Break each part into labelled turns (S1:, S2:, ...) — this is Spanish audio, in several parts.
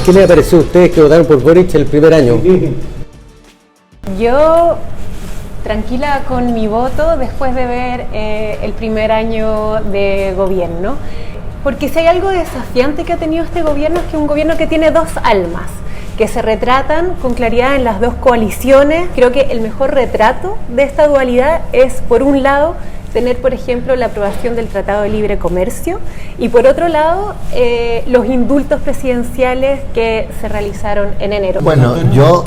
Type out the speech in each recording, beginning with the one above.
S1: ¿Qué les pareció a ustedes que votaron por Boric el primer año?
S2: Yo tranquila con mi voto después de ver el primer año de gobierno, porque si hay algo desafiante que ha tenido este gobierno es que es un gobierno que tiene dos almas, que se retratan con claridad en las dos coaliciones. Creo que el mejor retrato de esta dualidad es, por un lado, tener, por ejemplo, la aprobación del Tratado de Libre Comercio y, por otro lado, los indultos presidenciales que se realizaron en enero.
S3: Bueno, yo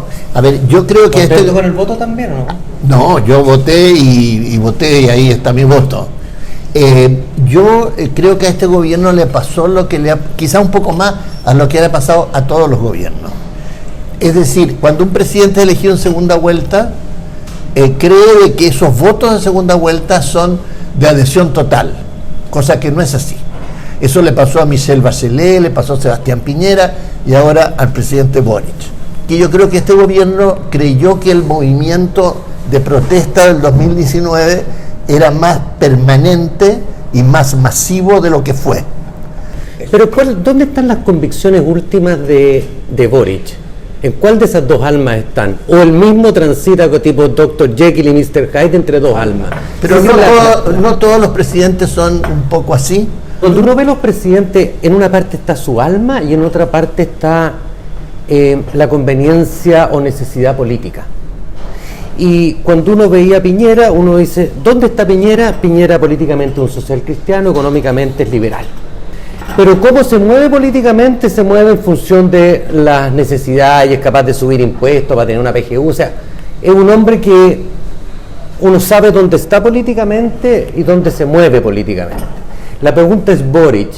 S3: creo que
S1: ¿Contento con el voto también o no?
S3: No, yo voté y voté y ahí está mi voto. Yo creo que a este gobierno le pasó lo que quizá un poco más a lo que le ha pasado a todos los gobiernos. Es decir, cuando un presidente es elegido en segunda vuelta, cree de que esos votos de segunda vuelta son de adhesión total, cosa que no es así. Eso le pasó a Michelle Bachelet, le pasó a Sebastián Piñera y ahora al presidente Boric. Y yo creo que este gobierno creyó que el movimiento de protesta del 2019 era más permanente y más masivo de lo que fue.
S1: Pero ¿dónde están las convicciones últimas de Boric? ¿En cuál de esas dos almas están? ¿O el mismo transita tipo Dr. Jekyll y Mr. Hyde entre dos almas?
S3: Pero no todos los presidentes son un poco así.
S1: Cuando uno ve a los presidentes, en una parte está su alma y en otra parte está la conveniencia o necesidad política. Y cuando uno veía a Piñera, uno dice, ¿dónde está Piñera? Piñera políticamente es un social cristiano, económicamente es liberal. Pero cómo se mueve políticamente, se mueve en función de las necesidades, y es capaz de subir impuestos para tener una PGU. O sea, es un hombre que uno sabe dónde está políticamente y dónde se mueve políticamente. La pregunta es Boric.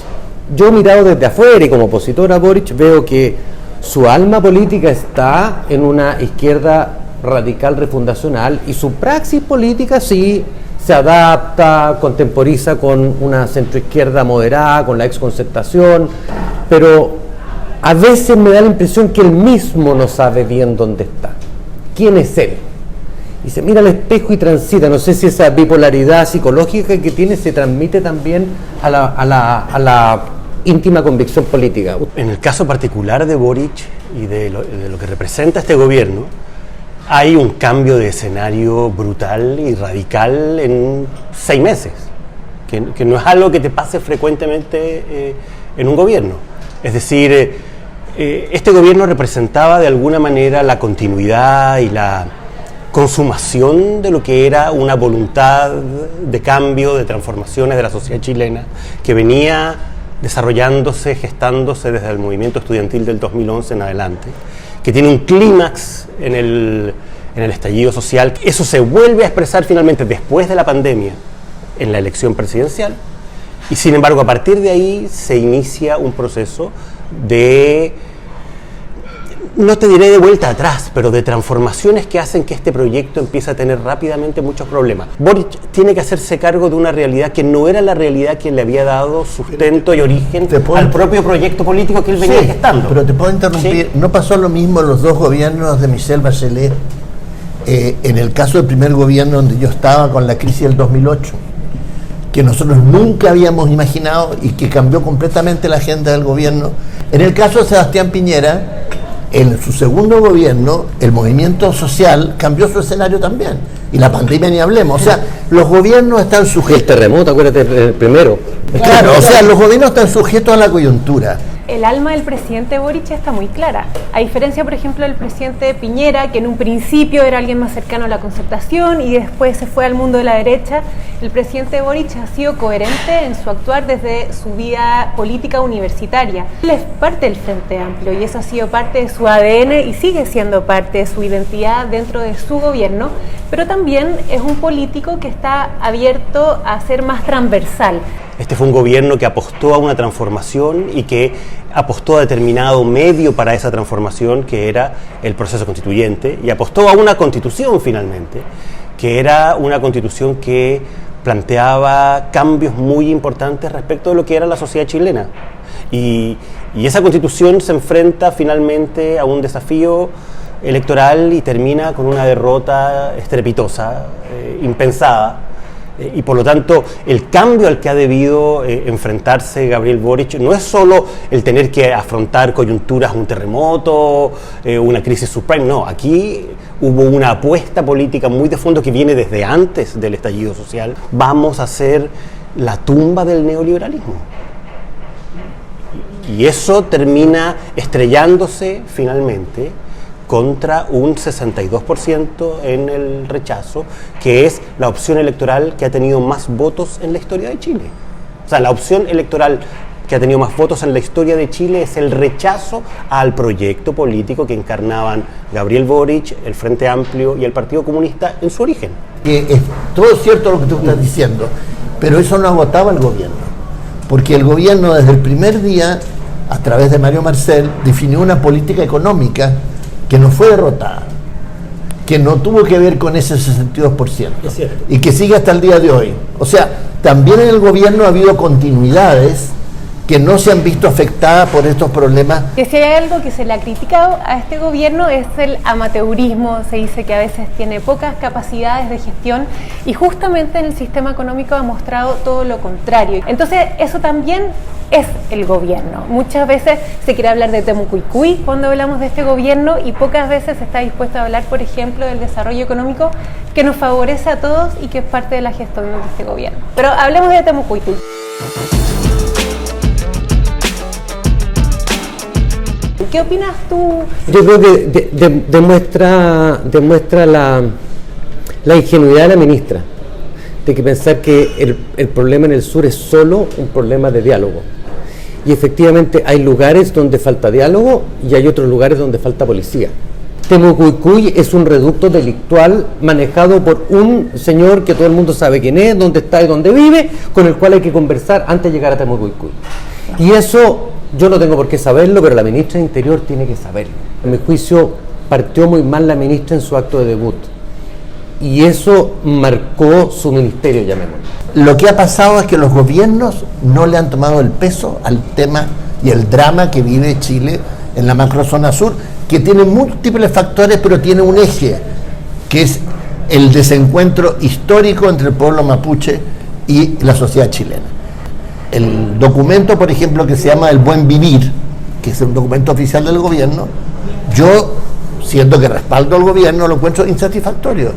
S1: Yo mirado desde afuera y como opositor a Boric veo que su alma política está en una izquierda radical refundacional y su praxis política sí se adapta, contemporiza con una centroizquierda moderada, con la exconcertación, pero a veces me da la impresión que él mismo no sabe bien dónde está. ¿Quién es él? Y se mira al espejo y transita. No sé si esa bipolaridad psicológica que tiene se transmite también a la íntima convicción política.
S4: En el caso particular de Boric y de lo que representa este gobierno, hay un cambio de escenario brutal y radical en 6 meses, que no es algo que te pase frecuentemente en un gobierno. Es decir, este gobierno representaba de alguna manera la continuidad y la consumación de lo que era una voluntad de cambio, de transformaciones de la sociedad chilena, que venía desarrollándose, gestándose desde el movimiento estudiantil del 2011 en adelante, que tiene un clímax en el estallido social. Eso se vuelve a expresar finalmente después de la pandemia en la elección presidencial y sin embargo a partir de ahí se inicia un proceso de, no te diré de vuelta atrás, pero de transformaciones que hacen que este proyecto empiece a tener rápidamente muchos problemas. Boric tiene que hacerse cargo de una realidad que no era la realidad que le había dado sustento y origen al propio proyecto político que él venía gestando.
S3: Pero te puedo interrumpir, ¿sí? ¿No pasó lo mismo en los dos gobiernos de Michelle Bachelet? En el caso del primer gobierno donde yo estaba con la crisis del 2008, que nosotros nunca habíamos imaginado y que cambió completamente la agenda del gobierno. En el caso de Sebastián Piñera, en su segundo gobierno, el movimiento social cambió su escenario también. Y la pandemia ni hablemos. O sea, los gobiernos están sujetos...
S1: El terremoto, acuérdate, el primero.
S3: Claro, o sea, los gobiernos están sujetos a la coyuntura.
S2: El alma del presidente Boric está muy clara. A diferencia, por ejemplo, del presidente Piñera, que en un principio era alguien más cercano a la concertación y después se fue al mundo de la derecha, el presidente Boric ha sido coherente en su actuar desde su vida política universitaria. Él es parte del Frente Amplio y eso ha sido parte de su ADN y sigue siendo parte de su identidad dentro de su gobierno, pero también es un político que está abierto a ser más transversal.
S4: Este fue un gobierno que apostó a una transformación y que apostó a determinado medio para esa transformación, que era el proceso constituyente, y apostó a una constitución finalmente, que era una constitución que planteaba cambios muy importantes respecto de lo que era la sociedad chilena. Y esa constitución se enfrenta finalmente a un desafío electoral y termina con una derrota estrepitosa, impensada. Y por lo tanto, el cambio al que ha debido enfrentarse Gabriel Boric no es solo el tener que afrontar coyunturas, un terremoto, una crisis subprime, no, aquí hubo una apuesta política muy de fondo que viene desde antes del estallido social. Vamos a hacer la tumba del neoliberalismo. Y eso termina estrellándose finalmente contra un 62% en el rechazo, que es la opción electoral que ha tenido más votos en la historia de Chile. O sea, la opción electoral que ha tenido más votos en la historia de Chile es el rechazo al proyecto político que encarnaban Gabriel Boric, el Frente Amplio y el Partido Comunista en su origen.
S3: Es todo cierto lo que tú estás diciendo, pero eso no agotaba el gobierno, porque el gobierno desde el primer día, a través de Mario Marcel, definió una política económica que no fue derrotada, que no tuvo que ver con ese 62%, y que sigue hasta el día de hoy. O sea, también en el gobierno ha habido continuidades que no se han visto afectadas por estos problemas.
S2: Que si hay algo que se le ha criticado a este gobierno es el amateurismo. Se dice que a veces tiene pocas capacidades de gestión y justamente en el sistema económico ha mostrado todo lo contrario. Entonces eso también es el gobierno. Muchas veces se quiere hablar de Temucuicui cuando hablamos de este gobierno y pocas veces se está dispuesto a hablar, por ejemplo, del desarrollo económico que nos favorece a todos y que es parte de la gestión de este gobierno. Pero hablemos de Temucuicui. ¿Qué opinas tú?
S1: Yo creo que demuestra la ingenuidad de la ministra, de que pensar que el problema en el sur es solo un problema de diálogo. Y efectivamente hay lugares donde falta diálogo y hay otros lugares donde falta policía. Temucuicui es un reducto delictual manejado por un señor que todo el mundo sabe quién es, dónde está y dónde vive, con el cual hay que conversar antes de llegar a Temucuicui. Y eso yo no tengo por qué saberlo, pero la ministra de Interior tiene que saberlo. En mi juicio partió muy mal la ministra en su acto de debut y eso marcó su ministerio, llamémoslo.
S3: Lo que ha pasado es que los gobiernos no le han tomado el peso al tema y el drama que vive Chile en la macrozona sur, que tiene múltiples factores, pero tiene un eje, que es el desencuentro histórico entre el pueblo mapuche y la sociedad chilena. El documento, por ejemplo, que se llama El Buen Vivir, que es un documento oficial del gobierno, yo, siendo que respaldo al gobierno, lo encuentro insatisfactorio.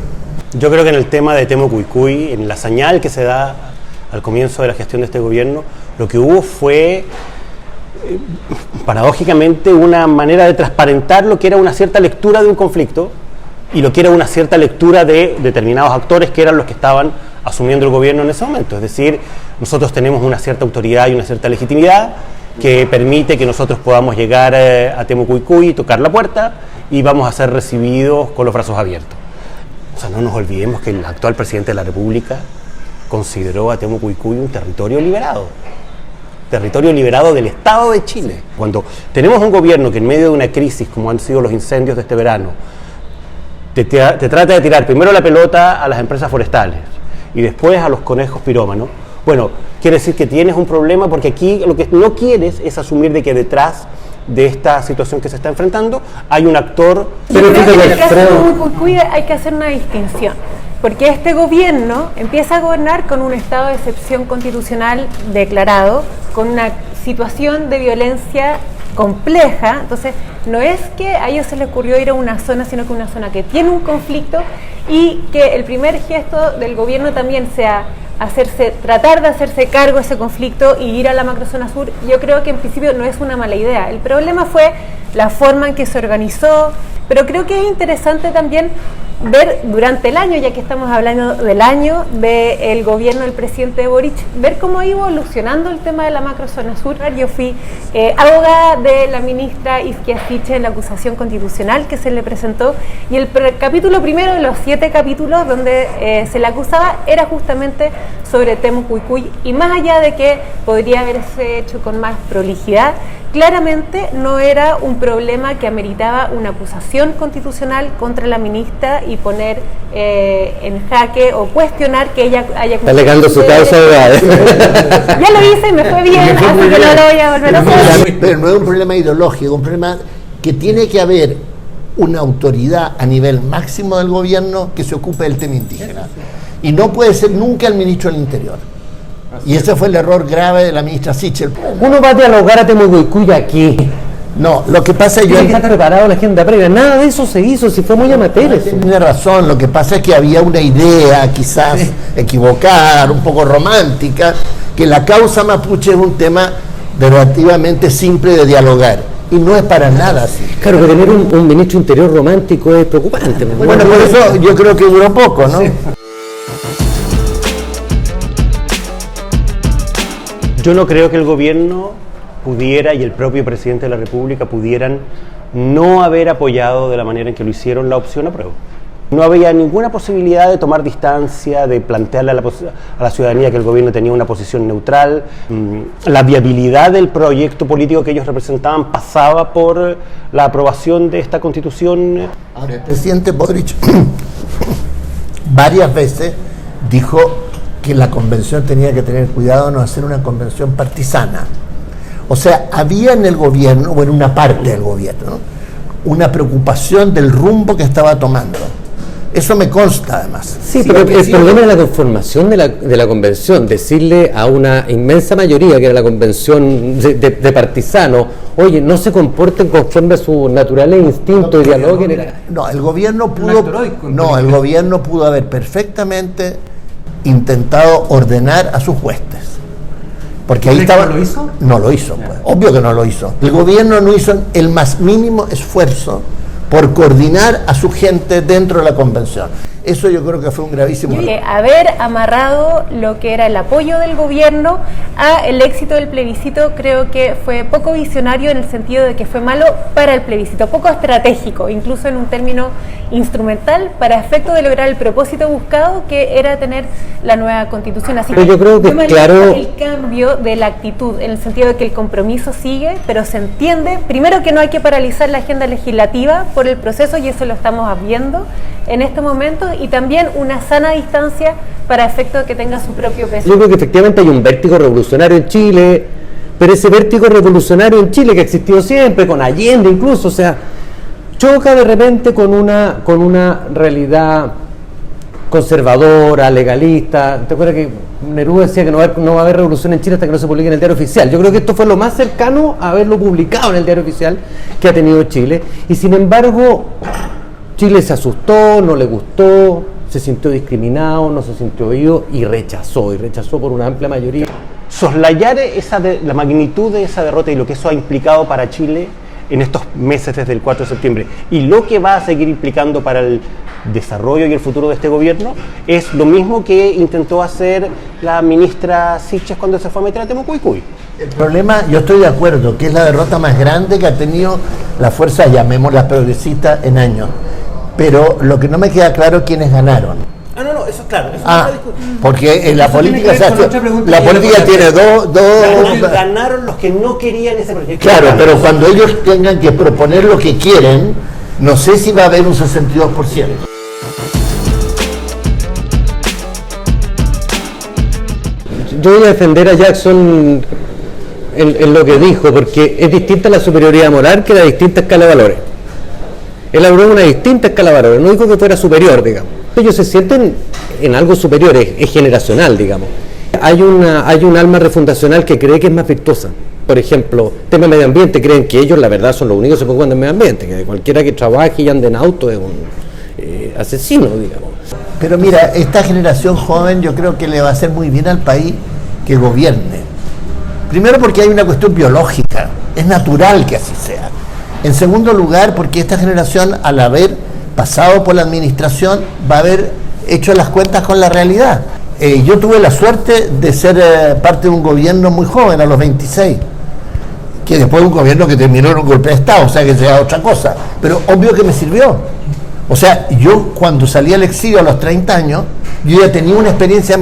S4: Yo creo que en el tema de Temucuicui, en la señal que se da al comienzo de la gestión de este gobierno, lo que hubo fue, paradójicamente, una manera de transparentar lo que era una cierta lectura de un conflicto y lo que era una cierta lectura de determinados actores que eran los que estaban asumiendo el gobierno en ese momento. Es decir, nosotros tenemos una cierta autoridad y una cierta legitimidad que permite que nosotros podamos llegar a Temucuicui, tocar la puerta y vamos a ser recibidos con los brazos abiertos. O sea, no nos olvidemos que el actual presidente de la República consideró a Temucuicui un territorio liberado del Estado de Chile. Cuando tenemos un gobierno que en medio de una crisis como han sido los incendios de este verano, te trata de tirar primero la pelota a las empresas forestales y después a los conejos pirómanos, bueno, quiere decir que tienes un problema, porque aquí lo que no quieres es asumir de que detrás de esta situación que se está enfrentando hay un actor.
S2: Pero en el caso de Temucuicui hay que hacer una distinción, porque este gobierno empieza a gobernar con un estado de excepción constitucional declarado, con una situación de violencia compleja. Entonces no es que a ellos se les ocurrió ir a una zona, sino que una zona que tiene un conflicto, y que el primer gesto del gobierno también sea tratar de hacerse cargo de ese conflicto y ir a la macrozona sur. Yo creo que en principio no es una mala idea. El problema fue la forma en que se organizó, pero creo que es interesante también ver durante el año, ya que estamos hablando del año del gobierno del presidente Boric, ver cómo ha ido evolucionando el tema de la macrozona sur. Yo fui abogada de la ministra Izquierda Siche en la acusación constitucional que se le presentó, y el capítulo primero de los 7 capítulos donde se le acusaba era justamente sobre Temucuicui, y más allá de que podría haberse hecho con más prolijidad, claramente no era un problema que ameritaba una acusación constitucional contra la ministra y poner en jaque o cuestionar que ella haya...
S1: Está alegando su causa de
S2: Ya lo hice y me fue bien, así que no lo voy a volver a hacer.
S3: Pero no es un problema ideológico, es un problema que tiene que haber una autoridad a nivel máximo del gobierno que se ocupe del tema indígena. Y no puede ser nunca el ministro del Interior. Y ese fue el error grave de la ministra Sichel.
S1: Uno va a dialogar a Temucuicui aquí.
S3: No, lo que pasa es que
S1: está preparado la agenda previa. Nada de eso se hizo, si fue muy amateur eso.
S3: Tiene razón, lo que pasa es que había una idea quizás equivocada, un poco romántica, que la causa mapuche es un tema relativamente simple de dialogar. Y no es para nada así.
S1: Claro, que tener un ministro interior romántico es preocupante.
S3: Bueno, por eso yo creo que duró poco, ¿no? Sí.
S4: Yo no creo que el gobierno pudiera y el propio presidente de la República pudieran no haber apoyado de la manera en que lo hicieron la opción apruebo. No había ninguna posibilidad de tomar distancia, de plantearle a la ciudadanía que el gobierno tenía una posición neutral. La viabilidad del proyecto político que ellos representaban pasaba por la aprobación de esta Constitución.
S3: Ahora, el presidente Boric varias veces dijo que la convención tenía que tener cuidado de no hacer una convención partisana. O sea, había en el gobierno, o en una parte del gobierno, una preocupación del rumbo que estaba tomando. Eso me consta, además.
S1: Sí, pero el problema de la conformación de la convención, decirle a una inmensa mayoría, que era la convención de partisanos, oye, no se comporten conforme a sus naturales instintos y dialoguen.
S3: No, el gobierno pudo haber perfectamente intentado ordenar a sus huestes. Porque ahí estaba.
S1: ¿Lo hizo?
S3: No lo hizo, pues. Obvio que no lo hizo. El gobierno no hizo el más mínimo esfuerzo por coordinar a su gente dentro de la convención. Eso yo creo que fue un gravísimo error.
S2: Haber amarrado lo que era el apoyo del gobierno a el éxito del plebiscito creo que fue poco visionario, en el sentido de que fue malo para el plebiscito, poco estratégico, incluso en un término instrumental, para efecto de lograr el propósito buscado, que era tener la nueva constitución. Así
S1: pero yo creo que claro,
S2: el cambio de la actitud, en el sentido de que el compromiso sigue, pero se entiende, primero, que no hay que paralizar la agenda legislativa por el proceso, y eso lo estamos viendo en este momento, y también una sana distancia para efecto de que tenga su propio peso.
S1: Yo creo que efectivamente hay un vértigo revolucionario en Chile, pero ese vértigo revolucionario en Chile, que ha existido siempre, con Allende incluso, o sea, choca de repente con una realidad conservadora, legalista. ¿Te acuerdas que Neruda decía que no va a haber revolución en Chile hasta que no se publique en el diario oficial? Yo creo que esto fue lo más cercano a haberlo publicado en el diario oficial que ha tenido Chile, y sin embargo Chile se asustó, no le gustó, se sintió discriminado, no se sintió oído y rechazó por una amplia mayoría.
S4: Soslayar la magnitud de esa derrota y lo que eso ha implicado para Chile en estos meses desde el 4 de septiembre y lo que va a seguir implicando para el desarrollo y el futuro de este gobierno es lo mismo que intentó hacer la ministra Siches cuando se fue a meter a Temucuicui.
S3: El problema, yo estoy de acuerdo, que es la derrota más grande que ha tenido la fuerza, llamémosla progresista, en años. Pero lo que no me queda claro es quiénes ganaron.
S4: No, eso es claro. Eso
S3: porque en la política tiene dos...
S4: Ganaron los que no querían ese proyecto.
S3: Claro, pero cuando ellos tengan que proponer lo que quieren, no sé si va a haber un 62%.
S1: Yo voy a defender a Jackson en lo que dijo, porque es distinta la superioridad moral que la distinta escala de valores. Él habló de una distinta escala de valores, no dijo que fuera superior, digamos. Ellos se sienten en algo superior, es generacional, digamos. Hay un alma refundacional que cree que es más virtuosa. Por ejemplo, tema medio ambiente, creen que ellos la verdad son los únicos que se preocupan del medio ambiente, que cualquiera que trabaje y ande en auto es un asesino, digamos.
S3: Pero mira, esta generación joven yo creo que le va a hacer muy bien al país que gobierne. Primero porque hay una cuestión biológica, es natural que así sea. En segundo lugar, porque esta generación, al haber pasado por la administración va a haber hecho las cuentas con la realidad. Yo tuve la suerte de ser parte de un gobierno muy joven, a los 26, que después de un gobierno que terminó en un golpe de Estado, o sea que sea otra cosa, pero obvio que me sirvió. O sea, yo cuando salí al exilio a los 30 años, yo ya tenía una experiencia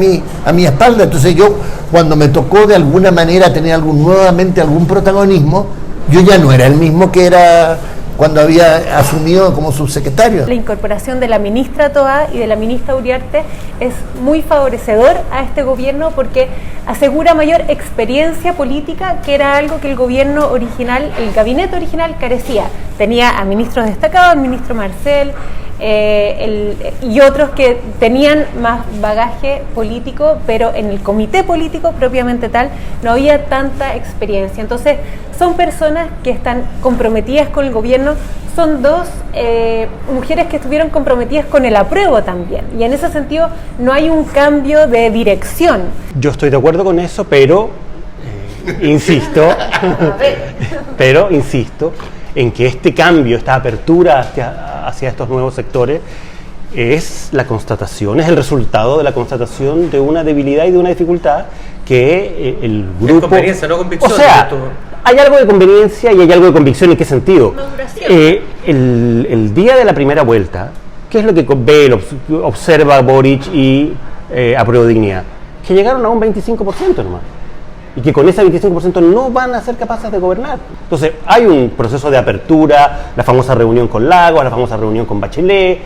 S3: a mi espalda, entonces yo cuando me tocó de alguna manera tener nuevamente algún protagonismo, yo ya no era el mismo que era cuando había asumido como subsecretario.
S2: La incorporación de la ministra Toá y de la ministra Uriarte es muy favorecedor a este gobierno porque asegura mayor experiencia política, que era algo que el gobierno original, el gabinete original carecía. Tenía a ministros destacados, el ministro Marcel, y otros que tenían más bagaje político, pero en el comité político propiamente tal no había tanta experiencia. Entonces son personas que están comprometidas con el gobierno, son dos mujeres que estuvieron comprometidas con el apruebo también, y en ese sentido no hay un cambio de dirección.
S4: Yo estoy de acuerdo con eso, pero insisto, en que este cambio, esta apertura hacia estos nuevos sectores es la constatación, es el resultado de la constatación de una debilidad y de una dificultad que el grupo... Es
S1: conveniencia, no convicción.
S4: O sea, hay algo de conveniencia y hay algo de convicción. ¿En qué sentido? El día de la primera vuelta, ¿qué es lo que ve, observa Boric y Apruebo Dignidad? Que llegaron a un 25% nomás. Y que con ese 25% no van a ser capaces de gobernar. Entonces, hay un proceso de apertura, la famosa reunión con Lagos, la famosa reunión con Bachelet,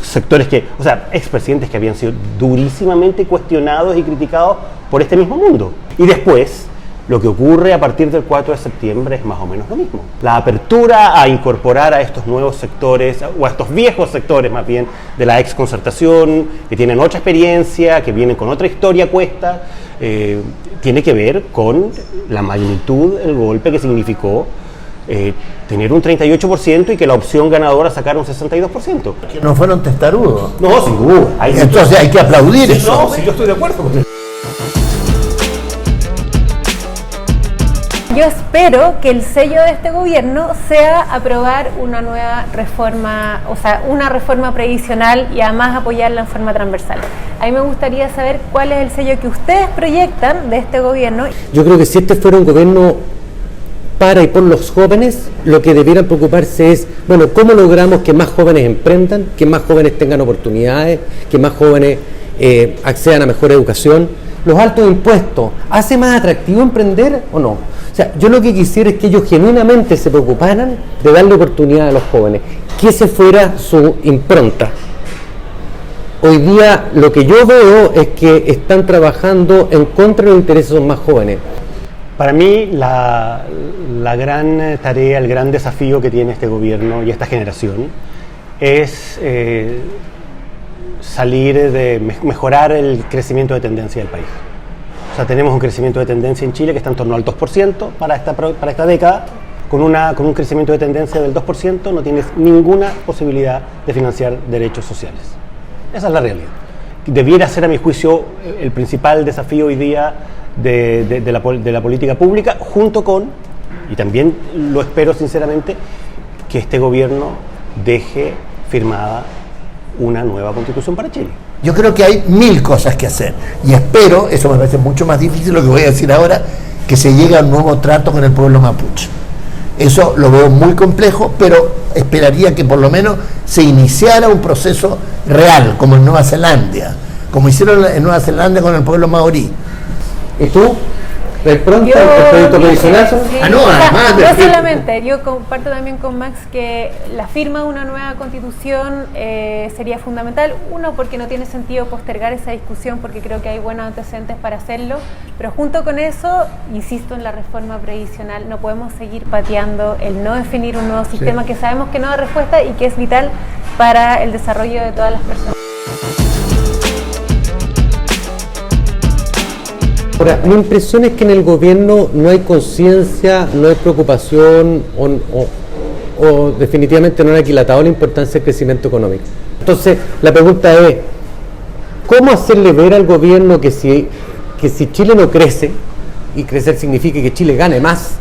S4: sectores que, o sea, expresidentes que habían sido durísimamente cuestionados y criticados por este mismo mundo. Y después, lo que ocurre a partir del 4 de septiembre es más o menos lo mismo. La apertura a incorporar a estos nuevos sectores, o a estos viejos sectores más bien, de la exconcertación, que tienen otra experiencia, que vienen con otra historia cuesta, tiene que ver con la magnitud del golpe que significó tener un 38% y que la opción ganadora sacara un 62%.
S3: Que no fueron testarudos.
S4: No, sin duda.
S3: Entonces hay que aplaudir eso.
S4: No, sí, yo estoy de acuerdo con eso.
S2: Yo espero que el sello de este gobierno sea aprobar una nueva reforma, o sea, una reforma previsional y además apoyarla en forma transversal. A mí me gustaría saber cuál es el sello que ustedes proyectan de este gobierno.
S1: Yo creo que si este fuera un gobierno para y por los jóvenes, lo que debieran preocuparse es, bueno, ¿cómo logramos que más jóvenes emprendan, que más jóvenes tengan oportunidades, que más jóvenes accedan a mejor educación? Los altos impuestos, ¿hace más atractivo emprender o no? O sea, yo lo que quisiera es que ellos genuinamente se preocuparan de darle oportunidad a los jóvenes, que ese fuera su impronta. Hoy día lo que yo veo es que están trabajando en contra de los intereses de los más jóvenes.
S4: Para mí la gran tarea, el gran desafío que tiene este gobierno y esta generación es mejorar el crecimiento de tendencia del país. O sea, tenemos un crecimiento de tendencia en Chile que está en torno al 2% para esta década. Con un crecimiento de tendencia del 2% no tienes ninguna posibilidad de financiar derechos sociales. Esa es la realidad. Debiera ser, a mi juicio, el principal desafío hoy día de la política pública, junto con, y también lo espero sinceramente, que este gobierno deje firmada una nueva constitución para Chile.
S3: Yo creo que hay 1000 cosas que hacer y espero, eso me parece mucho más difícil lo que voy a decir ahora, que se llegue a un nuevo trato con el pueblo mapuche. Eso lo veo muy complejo, pero esperaría que por lo menos se iniciara un proceso real, como en Nueva Zelanda, como hicieron en Nueva Zelanda con el pueblo maorí.
S1: ¿Y tú? ¿El proyecto previsional?
S2: No solamente, yo comparto también con Max que la firma de una nueva constitución sería fundamental. Uno, porque no tiene sentido postergar esa discusión, porque creo que hay buenos antecedentes para hacerlo, pero junto con eso, insisto en la reforma previsional, no podemos seguir pateando el no definir un nuevo sistema que sabemos que no da respuesta y que es vital para el desarrollo de todas las personas.
S1: Ahora, mi impresión es que en el gobierno no hay conciencia, no hay preocupación o definitivamente no han aquilatado la importancia del crecimiento económico. Entonces, la pregunta es, ¿cómo hacerle ver al gobierno que si Chile no crece, y crecer significa que Chile gane más,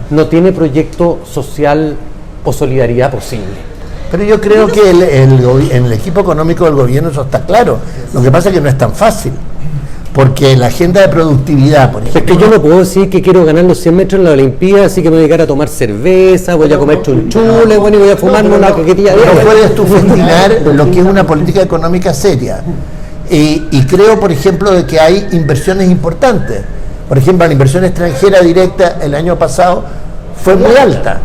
S1: no tiene proyecto social o solidaridad posible?
S3: Pero yo creo que en el equipo económico del gobierno eso está claro. Lo que pasa es que no es tan fácil. Porque la agenda de productividad, por ejemplo...
S1: Es que yo no puedo decir que quiero ganar los 100 metros en la Olimpiada, así que me voy a dedicar a tomar cerveza, voy a comer chunchules, bueno, y voy a fumarme una caquetilla de
S3: No
S1: agua.
S3: puedes tú festinar lo que es una política económica seria. Y creo, por ejemplo, de que hay inversiones importantes. Por ejemplo, la inversión extranjera directa el año pasado fue muy alta.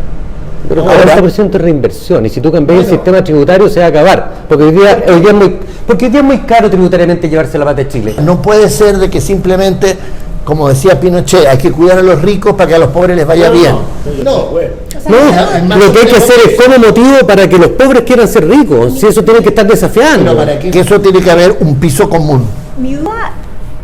S1: Pero 40% es reinversión, y si tú cambias el sistema tributario se va a acabar, porque hoy día es muy caro tributariamente llevarse la pata de Chile.
S3: No puede ser de que simplemente, como decía Pinochet, hay que cuidar a los ricos para que a los pobres les vaya bien.
S1: No, lo que hay que hacer es como motivo para que los pobres quieran ser ricos, si eso tiene que estar desafiando.
S3: Que eso tiene que haber un piso común.
S2: Mi duda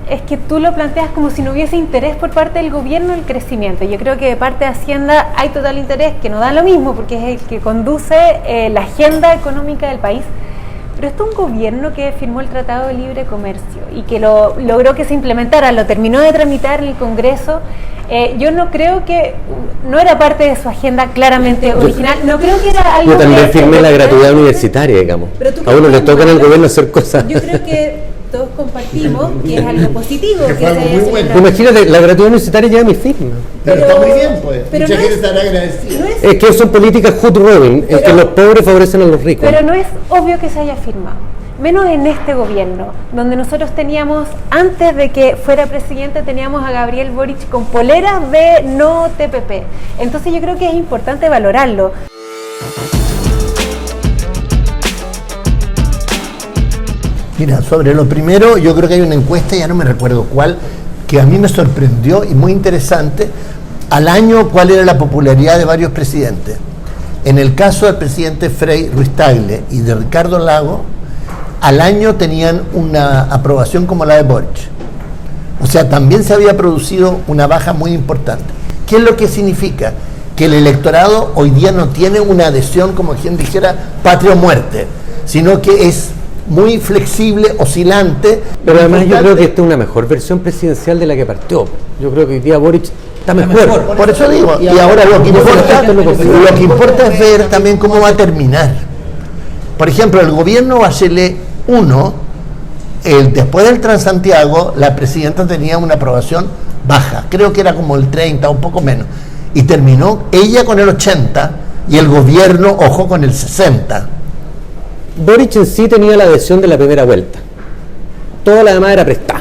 S2: es que tú lo planteas como si no hubiese interés por parte del gobierno en el crecimiento. Yo creo que de parte de Hacienda hay total interés, que no da lo mismo, porque es el que conduce la agenda económica del país. Pero esto es un gobierno que firmó el Tratado de Libre Comercio y que lo logró que se implementara, lo terminó de tramitar en el Congreso. Yo no creo que, no era parte de su agenda claramente original, no creo que era algo...
S1: Yo también firmé la gratuidad universitaria, digamos.
S2: A
S1: uno le toca en el gobierno hacer cosas.
S2: Yo creo que todos compartimos que es algo positivo. Que
S3: algo muy bueno.
S1: Imagínate, la gratuidad universitaria lleva mi firma.
S3: Pero está muy bien, pues.
S2: Pero
S3: Mucha
S2: no
S3: gente
S2: es-
S3: estará agradecida.
S2: No es,
S1: Es que son políticas hood robin, es que los pobres favorecen a los ricos.
S2: pero no es obvio que se haya firmado. Menos en este gobierno, donde nosotros teníamos, antes de que fuera presidente, teníamos a Gabriel Boric con poleras de no TPP. Entonces yo creo que es importante valorarlo.
S3: Mira, sobre lo primero, yo creo que hay una encuesta, ya no me recuerdo cuál, que a mí me sorprendió y muy interesante, al año cuál era la popularidad de varios presidentes. En el caso del presidente Frei Ruiz Tagle y de Ricardo Lagos, al año tenían una aprobación como la de Boric. O sea, también se había producido una baja muy importante. ¿Qué es lo que significa? Que el electorado hoy día no tiene una adhesión, como quien dijera, patria o muerte, sino que es muy flexible, oscilante.
S1: Pero además yo
S3: importante.
S1: creo que esta es una mejor versión presidencial de la que partió. Yo creo que hoy día Boric está mejor.
S3: Por eso digo, y ahora lo que importa es ver también cómo va a terminar. Por ejemplo, el gobierno Bachelet 1, después del Transantiago, la presidenta tenía una aprobación baja, creo que era como el 30, un poco menos, y terminó ella con el 80 y el gobierno, ojo, con el 60.
S1: Boric en sí tenía la adhesión de la primera vuelta. Toda la demás era prestada.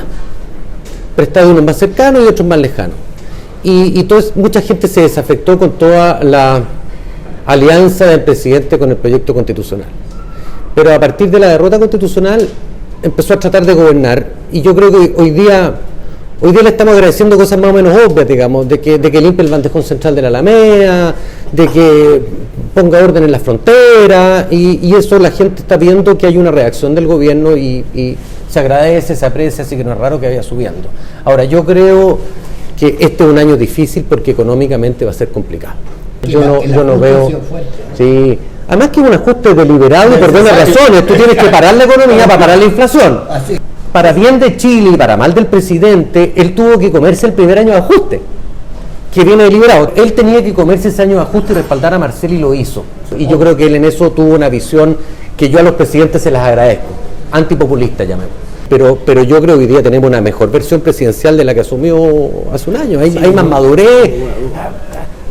S1: Prestada de unos más cercanos y otros más lejanos. Y entonces mucha gente se desafectó con toda la alianza del presidente con el proyecto constitucional. Pero a partir de la derrota constitucional empezó a tratar de gobernar, y yo creo que hoy día le estamos agradeciendo cosas más o menos obvias, digamos, de que limpie el bandejón central de la Alameda, de que ponga orden en la frontera, y eso la gente está viendo que hay una reacción del gobierno y se agradece, se aprecia, así que no es raro que vaya subiendo. Ahora, yo creo que este es un año difícil porque económicamente va a ser complicado. Yo no veo... Sí. Además que es un ajuste deliberado y por buenas razones. Tú tienes que parar la economía para parar la inflación. Para bien de Chile y para mal del presidente, él tuvo que comerse el primer año de ajuste, que viene deliberado. Él tenía que comerse ese año de ajuste y respaldar a Marcel, y lo hizo. Y yo creo que él en eso tuvo una visión que yo a los presidentes se las agradezco. Antipopulista, llamemos. Pero yo creo que hoy día tenemos una mejor versión presidencial de la que asumió hace un año. Hay más madurez,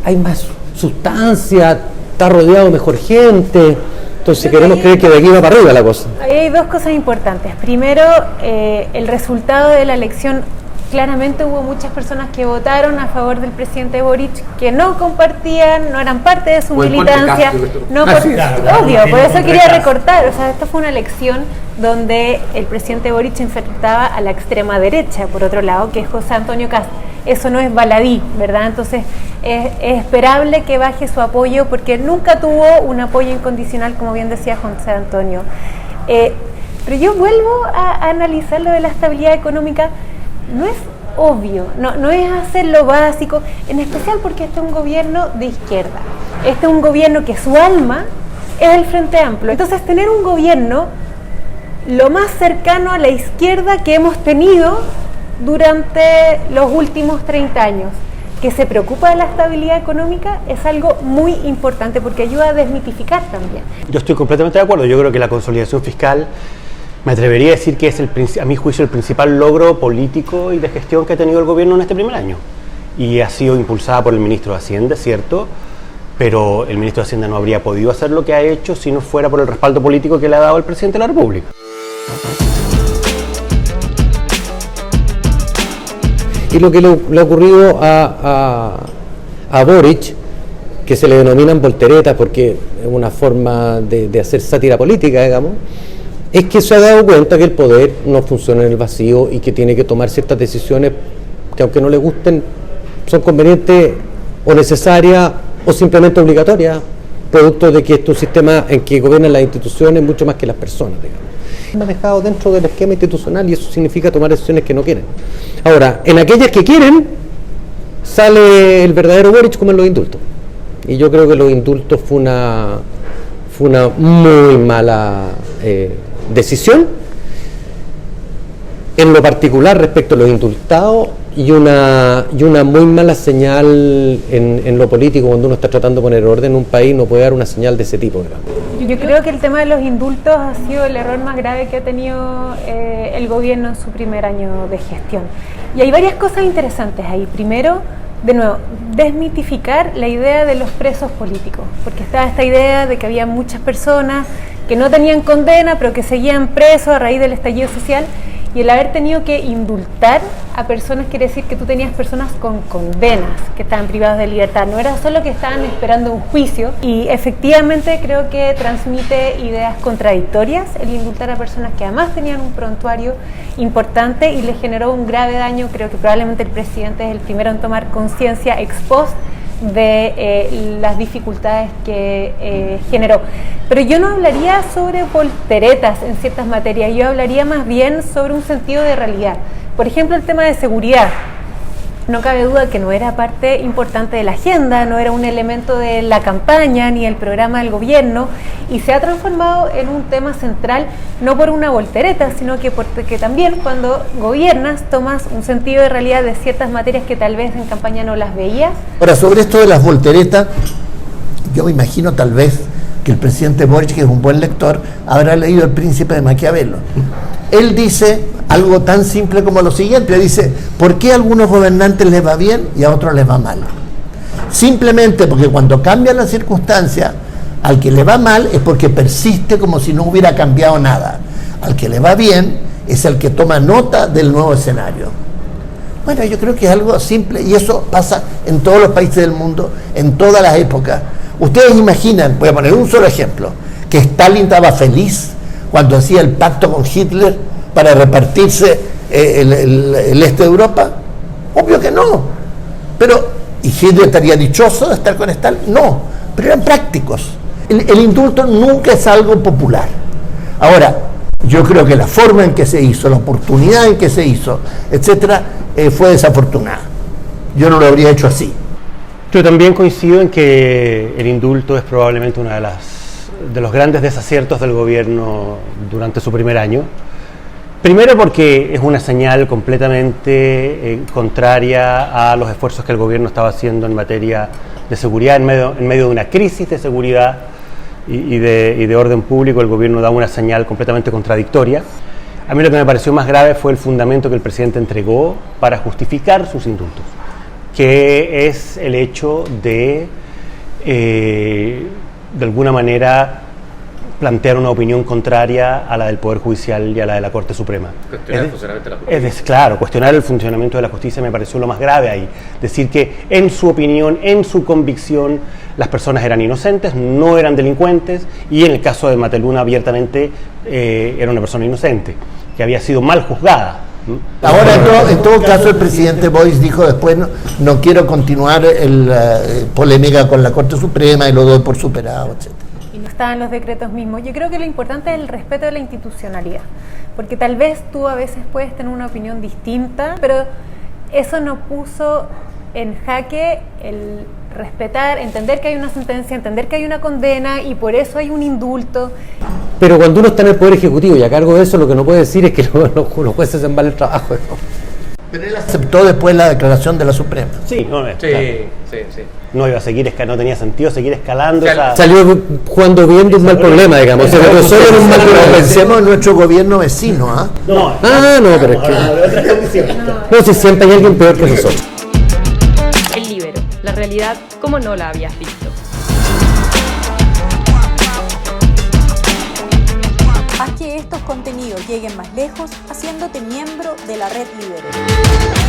S1: hay más sustancia, está rodeado de mejor gente. Entonces queremos creer que de aquí va para arriba la cosa.
S2: Ahí hay dos cosas importantes. Primero, el resultado de la elección. Claramente hubo muchas personas que votaron a favor del presidente Boric que no compartían, no eran parte de su militancia. Obvio, por eso quería recortar. O sea, esta fue una elección donde el presidente Boric enfrentaba a la extrema derecha, por otro lado, que es José Antonio Kast. Eso no es baladí, ¿verdad? Entonces es esperable que baje su apoyo porque nunca tuvo un apoyo incondicional, como bien decía José Antonio. Pero yo vuelvo a analizar lo de la estabilidad económica. No es obvio, no es hacer lo básico, en especial porque este es un gobierno de izquierda. Este es un gobierno que su alma es el Frente Amplio. Entonces tener un gobierno lo más cercano a la izquierda que hemos tenido durante los últimos 30 años, que se preocupa de la estabilidad económica, es algo muy importante porque ayuda a desmitificar también.
S4: Yo estoy completamente de acuerdo. Yo creo que la consolidación fiscal, me atrevería a decir que es, a mi juicio, el principal logro político y de gestión que ha tenido el gobierno en este primer año. Y ha sido impulsada por el ministro de Hacienda, ¿cierto? Pero el ministro de Hacienda no habría podido hacer lo que ha hecho si no fuera por el respaldo político que le ha dado el presidente de la República.
S1: Y lo que le ha ocurrido a Boric, que se le denominan volteretas porque es una forma de hacer sátira política, digamos, es que se ha dado cuenta que el poder no funciona en el vacío y que tiene que tomar ciertas decisiones que, aunque no le gusten, son convenientes o necesarias o simplemente obligatorias, producto de que este es un sistema en que gobiernan las instituciones mucho más que las personas, digamos. Manejado dentro del esquema institucional y eso significa tomar decisiones que no quieren. Ahora, en aquellas que quieren, sale el verdadero Boric como en los indultos. Y yo creo que los indultos fue una muy mala decisión, en lo particular respecto a los indultados, y una muy mala señal en lo político. Cuando uno está tratando de poner orden en un país, no puede dar una señal de ese tipo, digamos.
S2: Yo creo que el tema de los indultos ha sido el error más grave que ha tenido el gobierno en su primer año de gestión. Y hay varias cosas interesantes ahí. Primero, de nuevo, desmitificar la idea de los presos políticos, porque estaba esta idea de que había muchas personas que no tenían condena, pero que seguían presos a raíz del estallido social. Y el haber tenido que indultar a personas quiere decir que tú tenías personas con condenas que estaban privadas de libertad, no era solo que estaban esperando un juicio. Y efectivamente creo que transmite ideas contradictorias el indultar a personas que además tenían un prontuario importante y les generó un grave daño. Creo que probablemente el presidente es el primero en tomar conciencia ex post de las dificultades que generó. Pero yo no hablaría sobre volteretas en ciertas materias, yo hablaría más bien sobre un sentido de realidad. Por ejemplo, el tema de seguridad. No cabe duda que no era parte importante de la agenda, no era un elemento de la campaña ni el programa del gobierno, y se ha transformado en un tema central, no por una voltereta, sino que porque también cuando gobiernas tomas un sentido de realidad de ciertas materias que tal vez en campaña no las veías.
S3: Ahora, sobre esto de las volteretas, yo me imagino tal vez que el presidente Boric, que es un buen lector, habrá leído El Príncipe de Maquiavelo. Él dice algo tan simple como lo siguiente, dice: ¿por qué a algunos gobernantes les va bien y a otros les va mal? Simplemente porque cuando cambian las circunstancias, al que le va mal es porque persiste como si no hubiera cambiado nada. Al que le va bien es el que toma nota del nuevo escenario. Bueno, yo creo que es algo simple y eso pasa en todos los países del mundo, en todas las épocas. Ustedes imaginan, voy a poner un solo ejemplo, que Stalin estaba feliz cuando hacía el pacto con Hitler para repartirse el este de Europa. Obvio que no. Pero, ¿y Hitler estaría dichoso de estar con Stalin? No, pero eran prácticos. El indulto nunca es algo popular. Ahora, yo creo que la forma en que se hizo, la oportunidad en que se hizo, etcétera, fue desafortunada. Yo no lo habría hecho así.
S4: Yo también coincido en que el indulto es probablemente uno de los grandes desaciertos del gobierno durante su primer año. Primero porque es una señal completamente contraria a los esfuerzos que el gobierno estaba haciendo en materia de seguridad, en medio de una crisis de seguridad y de orden público. El gobierno da una señal completamente contradictoria. A mí lo que me pareció más grave fue el fundamento que el presidente entregó para justificar sus indultos, que es el hecho de alguna manera plantear una opinión contraria a la del Poder Judicial y a la de la Corte Suprema.
S5: Cuestionar el funcionamiento de la justicia.
S4: Claro, cuestionar el funcionamiento de la justicia me pareció lo más grave ahí. Decir que en su opinión, en su convicción, las personas eran inocentes, no eran delincuentes, y en el caso de Mateluna abiertamente era una persona inocente, que había sido mal juzgada.
S3: Ahora, en todo caso, el presidente Boric dijo después: no quiero continuar polémica con la Corte Suprema y lo doy por superado, etc.
S2: Y no estaban los decretos mismos. Yo creo que lo importante es el respeto de la institucionalidad, porque tal vez tú a veces puedes tener una opinión distinta, pero eso no puso en jaque el respetar, entender que hay una sentencia, entender que hay una condena y por eso hay un indulto.
S1: Pero cuando uno está en el Poder Ejecutivo y a cargo de eso, lo que no puede decir es que los jueces hacen mal el trabajo, ¿no?
S3: Pero él aceptó después la declaración de la Suprema.
S4: Sí, no,
S5: Sí,
S4: claro.
S5: sí.
S4: No iba a seguir, no tenía sentido seguir escalando.
S5: Claro.
S1: Salió jugando bien de un mal problema, digamos. Se quedó solo en un mal
S3: Pero
S1: problema.
S3: pensemos en nuestro gobierno vecino, ¿ah?
S4: No,
S1: No, pero es que... No, si siempre hay alguien peor que nosotros.
S6: El Líbero, la realidad como no la habías visto.
S7: Haz que estos contenidos lleguen más lejos haciéndote miembro de la Red Líbero.